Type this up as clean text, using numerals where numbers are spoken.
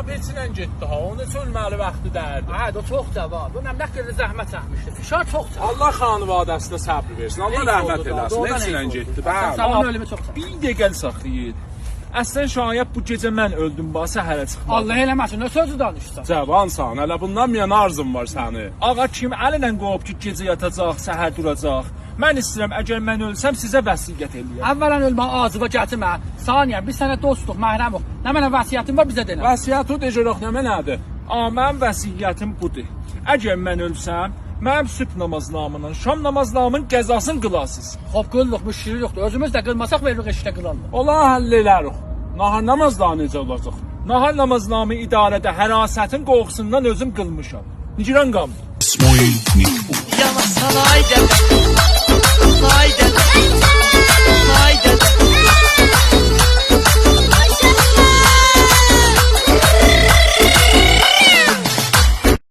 cənab heç ilə getdi ha. Onu ölməli vaxtı dərdi. Hə, o çox cavan. Bu nə qədər zəhmət çəkmişdi. Fişar çox çəkdi. Allah xanvadəsinə səbr versin. Allah rəhmət eləsin. Heç ilə getdi. Bəli. Sənin ölümü çox çəkdi. Bir dəqiqə saxlayın. Əslən şayət bu gecə mən öldüm, səhərə çıxmadım. Allah eləməsin, nə sözü danışsan? Cavansan, hələ bundan yana arzum var səni. Ağa kim əllə qovub ki, gecə yatacaq, səhər duracaq? Mən istəyirəm, əgər mən ölsəm, sizə vəsiyyət eləyəm. Əvvələn ölmə acıva gətirmə. Saniyə, biz sənə dostuq, məhrəmuq. Nə mənə vəsiyyətin var, bizə denə. Vəsiyyət o decərək nə nədir? Mənim vəsiyyətim budur. Əgər mən ölsəm, mənim sübh namazlarımla, şam namazlarımın qəzasını qılasınız. Xoş qılırıq, müşkili yoxdur. Özümüz də qılmasaq veririk eşitə qılarlar. Ola həll elərik. Nahar namazları necə olacaq? Nahar namazlarımı idarədə hərasətin qorxusundan özüm qılmışam. Nigiran qam. Yalan sanaydı.